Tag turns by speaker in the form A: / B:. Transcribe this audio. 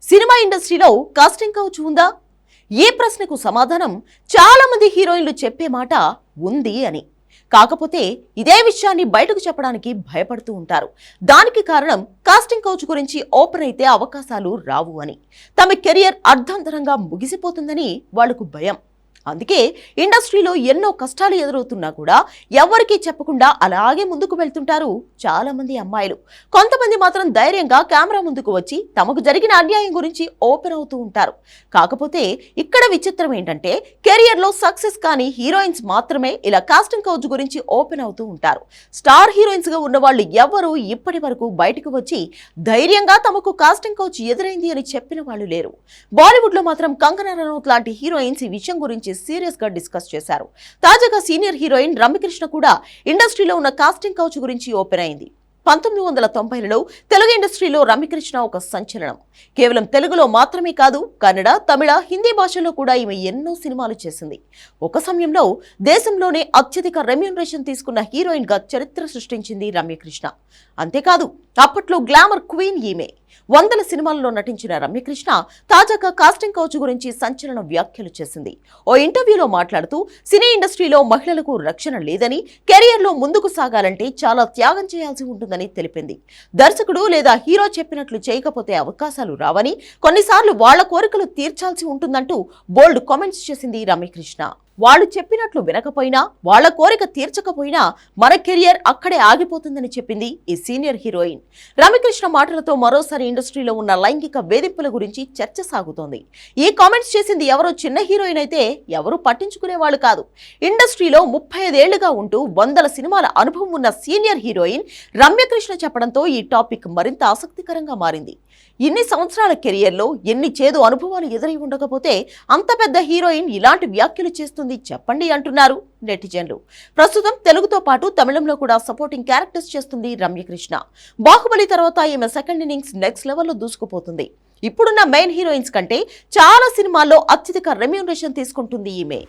A: Cinema ఇండస్ట్రీలో casting couch ఉందా? ఈ ప్రశ్నకు సమాధానం చాలా మంది హీరోయిన్లు చెప్పే మాట ఉంది అని. కాకపోతే ఇదే విషయాన్ని బయటకు చెప్పడానికి భయపడుతూ ఉంటారు. దానికి కారణం కాస్టింగ్ కౌచ్ గురించి ఓపెన్ అయితే అవకాశాలు రావు అని, తమ కెరియర్ అర్ధాంతరంగా ముగిసిపోతుందని వాళ్లకు భయం. అందుకే ఇండస్ట్రీలో ఎన్నో కష్టాలు ఎదురవుతున్నా కూడా ఎవరికీ చెప్పకుండా అలాగే ముందుకు వెళ్తుంటారు చాలా మంది అమ్మాయిలు. కొంతమంది మాత్రం ధైర్యంగా కెమెరా ముందుకు వచ్చి తమకు జరిగిన అన్యాయం గురించి ఓపెన్ అవుతూ ఉంటారు. కాకపోతే ఇక్కడ విచిత్రం ఏంటంటే, కెరియర్ లో సక్సెస్ కాని హీరోయిన్స్ మాత్రమే ఇలా కాస్టింగ్ కౌచ్ గురించి ఓపెన్ అవుతూ ఉంటారు. స్టార్ హీరోయిన్స్ గా ఉన్న వాళ్ళు ఎవరు ఇప్పటి వరకు బయటకు వచ్చి ధైర్యంగా తమకు కాస్టింగ్ కౌచ్ ఎదురైంది అని చెప్పిన వాళ్ళు లేరు. బాలీవుడ్ లో మాత్రం కంగనా రనౌత్ లాంటి హీరోయిన్స్ ఈ విషయం గురించి సీరియస్ గా డిస్కస్ చేశారు. తాజాగా సీనియర్ హీరోయిన్ రమ్యకృష్ణ కూడా ఇండస్ట్రీలో ఉన్న కాస్టింగ్ కౌచ్ గురించి ఓపెన్ అయింది. 1990లలో తెలుగు ఇండస్ట్రీలో రమ్యకృష్ణ ఒక సంచలనం. కేవలం తెలుగులో మాత్రమే కాదు, కన్నడ, తమిళ, హిందీ భాషల్లో కూడా ఈమె ఎన్నో సినిమాలు చేసింది. ఒక సమయంలో దేశంలోనే అత్యధిక రెమ్యూనరేషన్ తీసుకున్న హీరోయిన్ గా చరిత్ర సృష్టించింది రమ్యకృష్ణ. అంతేకాదు, అప్పట్లో గ్లామర్ క్వీన్ ఈమె. వందల సినిమాల్లో నటించిన రమ్యకృష్ణ తాజాగా కాస్టింగ్ కౌచ్ గురించి సంచలన వ్యాఖ్యలు చేసింది. ఓ ఇంటర్వ్యూలో మాట్లాడుతూ సినీ ఇండస్ట్రీలో మహిళలకు రక్షణ లేదని, కెరియర్ లో ముందుకు సాగాలంటే చాలా త్యాగం చేయాల్సి ఉంటుందని తెలిపింది. దర్శకుడు లేదా హీరో చెప్పినట్లు చేయకపోతే అవకాశాలు రావని, కొన్నిసార్లు వాళ్ల కోరికలు తీర్చాల్సి ఉంటుందంటూ బోల్డ్ కామెంట్స్ చేసింది రమ్యకృష్ణ. వాళ్ళు చెప్పినట్లు వినకపోయినా, వాళ్ల కోరిక తీర్చకపోయినా మన కెరియర్ అక్కడే ఆగిపోతుందని చెప్పింది ఈ సీనియర్ హీరోయిన్. రమ్యకృష్ణ మాటలతో మరోసారి ఇండస్ట్రీలో ఉన్న లైంగిక వేధింపుల గురించి చర్చ సాగుతోంది. ఈ కామెంట్స్ చేసింది ఎవరో చిన్న హీరోయిన్ అయితే ఎవరూ పట్టించుకునే వాళ్ళు కాదు. ఇండస్ట్రీలో 35 ఏళ్లుగా ఉంటూ వందల సినిమాల అనుభవం ఉన్న సీనియర్ హీరోయిన్ రమ్యకృష్ణ చెప్పడంతో ఈ టాపిక్ మరింత ఆసక్తికరంగా మారింది. ఇన్ని సంవత్సరాల కెరియర్లో ఎన్ని చేదు అనుభవాలు ఎదురై ఉండకపోతే అంత పెద్ద హీరోయిన్ ఇలాంటి వ్యాఖ్యలు చేస్తుంది చెప్పండి అంటున్నారు నెటిజన్లు. ప్రస్తుతం తెలుగుతో పాటు తమిళంలో కూడా సపోర్టింగ్ క్యారెక్టర్స్ చేస్తుంది రమ్యకృష్ణ. బాహుబలి తర్వాత ఈమె సెకండ్ ఇన్నింగ్స్ నెక్స్ట్ లెవెల్లో దూసుకుపోతుంది. ఇప్పుడున్న మెయిన్ హీరోయిన్స్ కంటే చాలా సినిమాల్లో అత్యధిక రెమ్యూనరేషన్ తీసుకుంటుంది ఈమె.